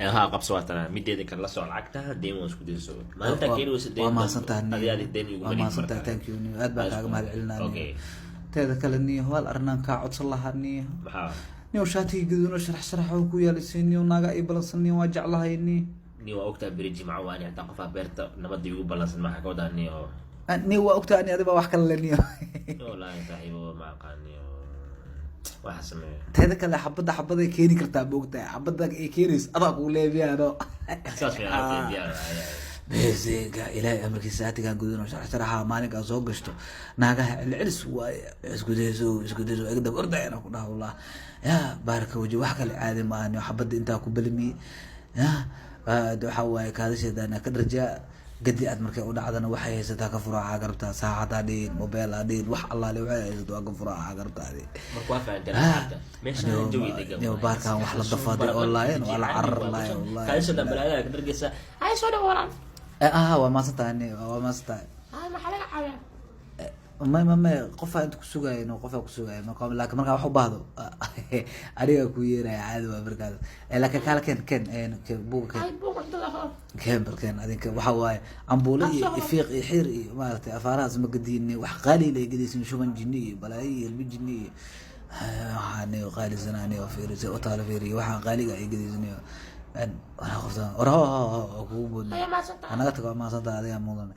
ها قبصواتنا مديدك الله سؤال عكتها ديمون اسكو ديسو ما انت كيلو سدين وما صنتها هذه الدين يقول وما صنتها ثانك يو اد باك ما علنا اوكي تيدا كلا ني هو الارنان كا عدسن لها ني maxaa نيو شاتي قدونو شرح او ku yaalisay naaga ay balansan waa jeclahay ni waa ogtaa bridge macawaani hataa qof beerta nabadii ugu balansan maxaa ka wadaa ni waa ogtaa ani adiba wax kale leniyo wallaahi saaxiibo ma aqaaniyo waxa sameeyo teeda kale xabada keeni kartaa boogtaa xabada ay keenayso adaa ku leebiyaano saas fiican diyaar beesiga ilaahay amarkiisa saatigan gudano sharaxa maalinka soo gashto naagaha cilcilis waay iskudeeso egda ordayna ku dhaha wallah ya baraka waji wax kale caadi ma aan xabada inta ku balmi ya waxa waay kaadasheedana ka darajaa gadi aad markay u dhacdana waxay haysataa ka furaha garabta saacada dheen mobile dheen wax Allah le waxay haysataa ka furaha garabta marka waa faantaa meesha joogay degan iyo baarkan wax la dafaaday online wala carar wallahi kaadasheeda balaaga ka dargeysa ay soo dhawaran waa maasataani ma xalaga caawiya ما قفا انت كسوغاي نو قفا كسوغاي ما قام لكن marka wax u baahdo ariga ku yeeray caadi waa markaas laakiin kala keen buuga keen adinka waxa waay ambuule iyo fiiq iyo xir iyo maartay afaaraas ma gadiin wax qaali la gadiisin shuban jinni balaayi ilmi jinni waxaani qaali sanani oo fiirisay oo taala fiiriyo waxa qaaliga ay gadiisin ان انا قفtan ku bood anaga tago ma santa adiga muudan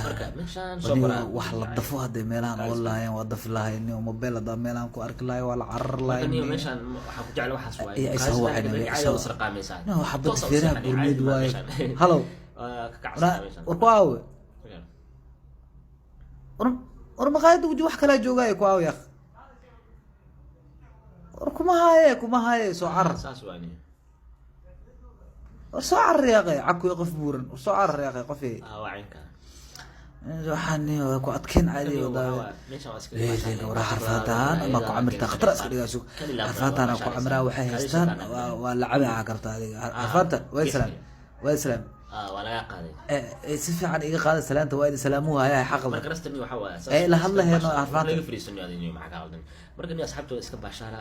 marka meeshaan soo qoraa wax la dafo hadda meelahan wallahi waa daf lahayn oo mobile da meelahan ku arki lahayn wala carar lahayn meeshaan waxa ku jecel waxaas waay isoo waxay isoo sarqaamaysan no xabad fiiraha burmid waay hello ka kacsan warqaawe ma qaad ugu wax kala joogay ku aaw yaa kuma haye soo carar saas waani وصار رياقي عكو يقف بورن وصار رياقي قفي وعينك waxaan ku adkeen caadi wada leeyahay wara xarfataan ama ku amirta khatar iska dhigaasho xarfataan ku amraa waxay haystaan waa la cabaha karta adiga xarfaata waa islaam waa laga qaaday si fiican iga qaaday salaanta waa salaamuhu hayaa xaq marka rastani waxa waa la hadlaheeno xarfaata laga fariisan yahay maxaa ka qaldan marka ni asxaabtu iska baashaara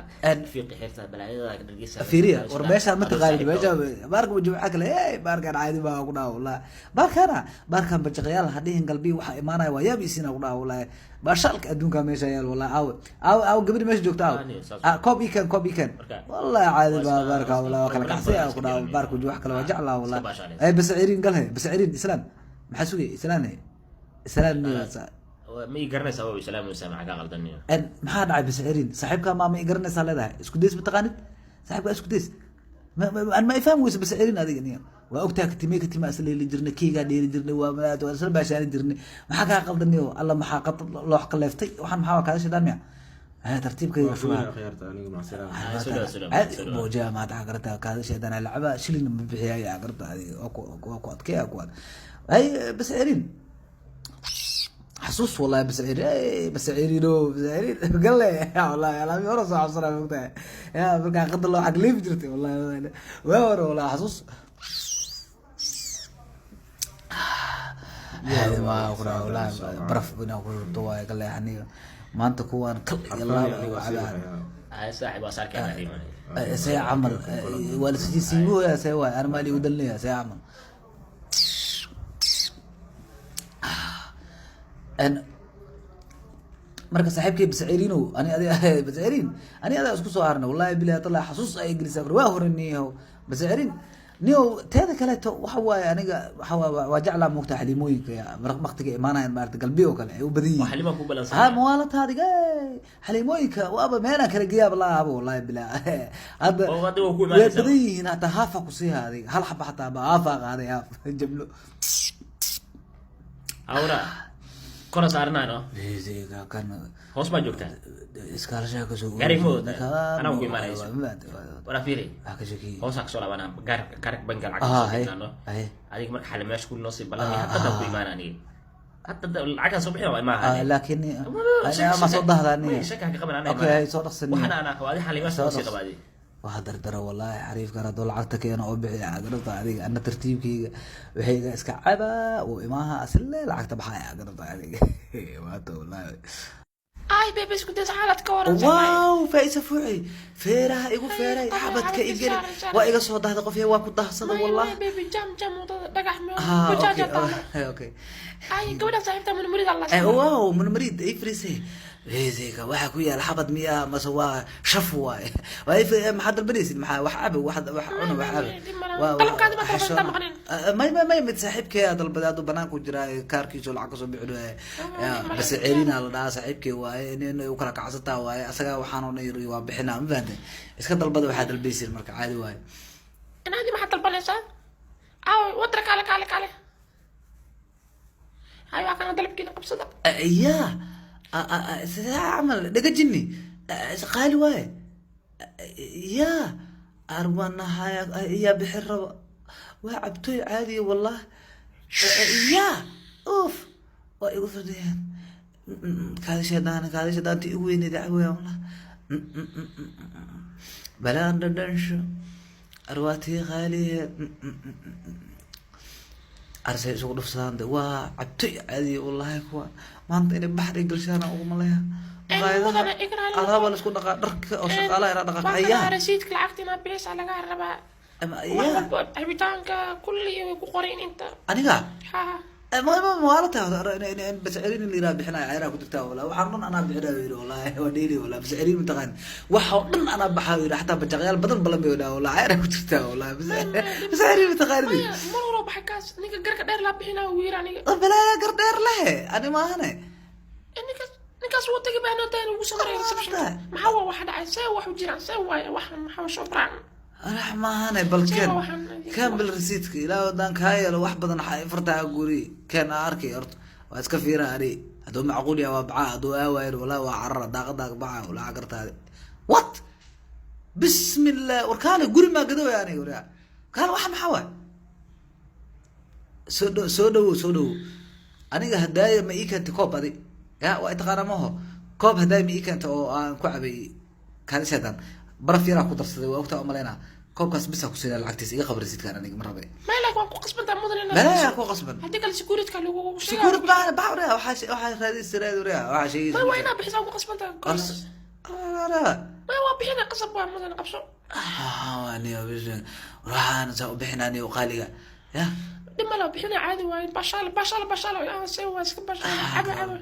fiiqi xirta balaayada ka dhargeysa fiiriya war meesha ma taqaanid meesha baarka wajibca kale baarkan caadi baa ku dhaw wallah baarkan bajaqyaal hadhiin galbi waxa imaanaya waa yaabisiina ku dhaw wallah baashalka adduunka meesha yaal wallah aw gabadhi meesha joogta koob ikan wallah caadi baa baarka wallah kala kacsiya ku dhaw baarka wajib wax kale waa jeclaa wallah bas ciirin galhay bas ciirin islaan maxaa sugay islaan ma igarnaysa oo islaam oo sama ka qaldanniyo en maxaa dhacay bas ciirin saaxiibka ma igarnaysa leedahay isku deys ma taqaanid saaxiibka isku deys ma ifaham weysa bas ciirin adiga niyo waa ogtaa katima asleeli jirnay kiiga dheeri jirnay waa malaad waa sal baashaan jirnay maxaa ka qaldanniyo alla maxaa qad loo qaleeftay waxaan maxaa ka shidaan miya ترتيب كذا شو موجة ما تعقرتها كذا شيء أنا لعبة شيلين بحياة عقرتها هذه أكو كي أكو هاي بس عيرين حسوس والله بس عيرين بس عيرينو بس عيرين قال لي يا والله يا لامي ورا صار صار وقتها يا بقى قد الله حق لي فجرتي والله ورا والله حسوس هذا ما أقرأ والله برف بنا أقول طوال قال لي يعني ما أنت كوان كل يلا صاحب صار كمان سيعمل ولا سيسيبوه يا سيوا أنا مالي ودلني يا سيعمل أنا مركز صاحبك بسعيرينه أنا هذا بسعيرين أنا هذا أسكت صارنا والله بالله طلع حصوص أي جلسة واه رنيه بسعيرين نيو تهذا كله وحوا يعني حوا وجعله مقطع ليمويك يا مقطع إيمانه مارت قلبي وكله وبدي وحليمه كوبلا ها موالت هذه حليمويك وأبا ما أنا كرجيا بالله أبو والله بالله هذا بدي هنا تهافق وصي هذه هل حب حتى بافق هذه جبلو أورا كنا صارنا إنه بيزي كان هوس ما جوكته إسكالشة كسو غريمو أنا أقول ما رأيس ولا فيري أكشكي هوس أكسر أنا كارك بنقل عكس هذيك مرة حلم ماش كل نص بلاني حتى تقوي ما ناني حتى العكس صبحي ما لكن أنا ما صدق هذا شكله قبل أنا أوكي صدق سنين وحنا أنا هذه حلم ماش نص قبادي وهذا درا والله عريف كان دول عرتك أنا أبيع عقرت هذه أنا ترتيبك وهي إسكعبة وإماها أسلة العقد بحاجة عقرت هذه ما والله اي بيبي كنت حالتك ورا واو فايسة فوعي فيرها ايغو فيري حبتك ايغري وايغا سو دهدا قفيه وا كو دهسدا والله بيبي جام دغخ اوكي اي قبل صاحبتها من مريض الله واو من مريض اي فريسي ريزيكا waxa ku yaal xabad miya ma soo waa shaf waay way ma xad bariisid maxaa wax ab wax cuno wax ab qalabkaadi ma tarafta maqnin ما mid saaxiibkay dalbadaadu banaanku jira kaarkiisu lacag soo bixino bas ceelina la dhaa saaxiibkay waay inuu kala kacsataa waay asaga waxaan oo yiri waa bixina ma fahanteen iska dalbada waxa dalbaysid marka caadi waay anaadi ma xad dalbanaysaa wadra kale hay waa kana dalabkiina qabsada يا عمل دقجني قال واي يا أروانا يا بحر وعبتوي عادي والله يا أوف ويوفردين كذا شيطان تقويني دعوة والله بلا ندنش أرواتي غالية أرسل شغل فسان ده وعبتوي عادي والله كوا ما أنت إني بحر يقلشان أو ملاها هذا ولا سكون دقا درك أو شغالة يرى دقا أيام رسيتك العقد ما بليس على قاربة يا عبيتانك كل قرين أنت أنا ما والله بس عرين اللي رابحنا عيرا كنت تاولا وحرنا أنا بعدا والله وديني ولا بس عرين متغن وحرنا أنا بحاول حتى بتغير بدل بلمي ولا عيرا كنت تاولا بس عرين متغير مرة بحكاس نيجا قرك دير لابحنا ويراني بلا قر دير له أنا ما أنا نيجا صوتك بأنا تاني وسمري ما هو واحد عايز واحد جيران سوى واحد ما هو شبران رحمة بل كان بالرسيتك لا ودانك هاي لو واحد بدنا فرتها قولي كان أركي أرد وأسكفيرة أري هذا معقول يا وابعاء هذا أوير ولا وعرّ داق بعاء ولا عقرت هذا وات بسم الله وكان قولي ما قدوا يعني وريا كان واحد محاول سودو أنا هدايا ما إيكنت كوب هذه يا وأتقارمه كوب هدايا ما إيكنت أو كعبي كان شيطان برفيرا ku darsaday waa waqti amalena koobkaas bisa ku sida lacagtiisa iga qabrisid kan aniga marabay ma ilaa waan ku qasbantaa mudan la ku qasban hadii kale security ka lagu sheegay security baa waxa raadis siraad waxa sheegay ma wayna bixisa ku qasbantaa ma waa bixina qasab waa mudan qabso ani abishan rahan soo bixinani qaliga ya dima la bixina caadi waa bashal yaa soo waa iska bashal aba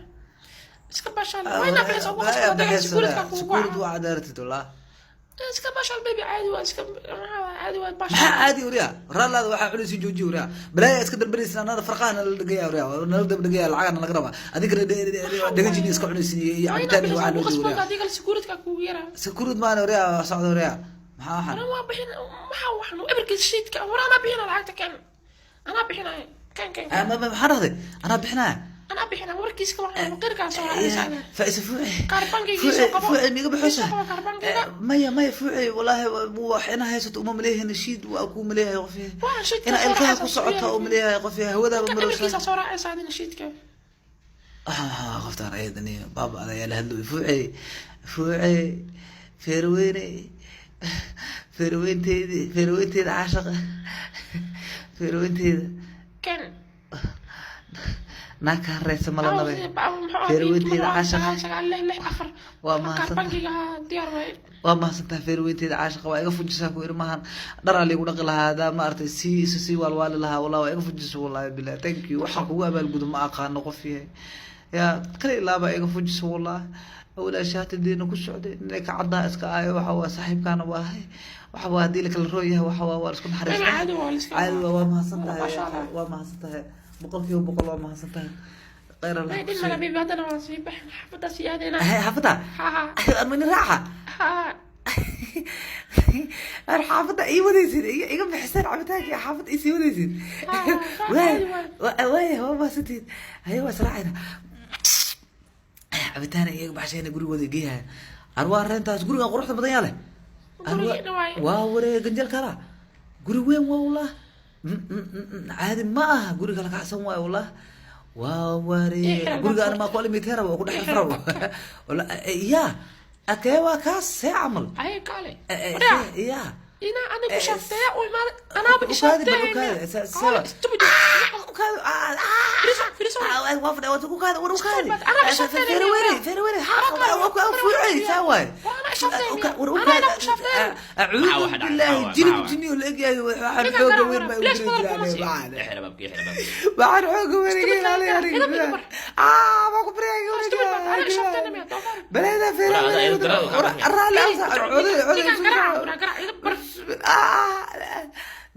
iska bashal wayna bixisa ku qasbantaa security waa adartid wallah اسكا باشال بيبي عادي واسكا عادي وباشال عادي وريا رالاد waxa xulisi jooji وريا balaay iska dalbariisna anada farqaana la dhigaya وريا nala dhigaya lacagna laga raba adiga dhagajini iska xulisi iyo cabitaan waxa loo diiraa adiga security ka ku yara security maana وريا socdo وريا maxaa waxa ana waa bixin maxaa waxnu eberkii sheedka warana bixina lacagta kan ana bixina kan ama maxaa raday ana bixina أنا بحنا وركيس كمان غير سوا فايز فوعي كاربانكي فوعي ميقا بحوسة مايا فوعي والله وحنا هاي ست مليها نشيد وأكو مليها يغفيها أنا إلقاها قصعتها ومليها يغفيها هو ذا بمروسة كأمريكي صورة عساد نشيد كيف غفتار أيضا بابا أنا يا لهلو فوعي فيروين تيد عاشقة فيروين تيد كان ناكا رئيس مالا نبي فيروينتيد عاشقة وما سنتها فيروينتيد عاشقة وإيقا فجسها كوير ماهان درى لي ودق لها هذا ما أرتي سي والوالي لها والله وإيقا فجسها والله بالله تنكي وحق وابا القدم أقا نقف فيها يا كلي لا با إيقا فجسها والله أولا شهات الدين كل سعودي إنك عضها إسكا آي وحوا صاحب كان واهي وحوا هدي لك الرؤية وحوا وارسكم حريص عادوا وما سنتها بقولك يوم بقول ما حصلتها غير الله. ما أنا بيبي هذا أنا وصيب حفظة سيادنا. هي حفظة. من راحة. أنا حافظة أي وديسين أي قبل حسين عمتها يا حافظ إيش وديسين. وين هو ما ستين أيوة صراحة عمتها أي قبل عشان يقولوا ودي جيها أروح رنتا تقولوا أروح رحت مضيالة. واو جنجل كلا قولوا وين والله. عادي ما قولي لك حسن واي والله ووري قولي أنا ما أقول ميتيرا وأقول حفرة ولا يا أكيوا كاس سيعمل أي كالي يا أنا بشفت أنا بشفت أنا وافد وتقول هذا وروكان فير وين فوعي ساوي اعوذ بالله جيب جني ولا واحد حوقه وين ما يقدر عليه بعد احنا ببكي بعد حوقه وين يجي عليه ما كبري بلا فير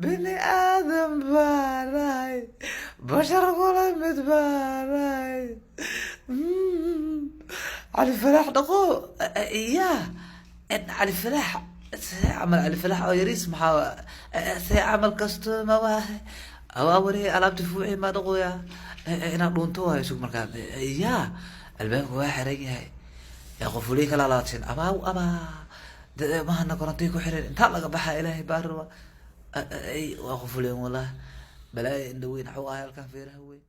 بني آدم باراي بشر غلمت باراي على الفلاح دقو إياه على الفلاح سيعمل على الفلاح أو يريس محاوى سيعمل كاستو مواهي أو أوري ألعب تفوعي ما دقو يا إنا دونتوها يسوق مركان إياه الباب واحد رجعي يا غفولي كلا لاتين أبا ما هنا قرنتيكو حرين انت لقى بحا إلهي باروا اي وقفوا لهم والله بلاي ندوين حواها الكافير هوي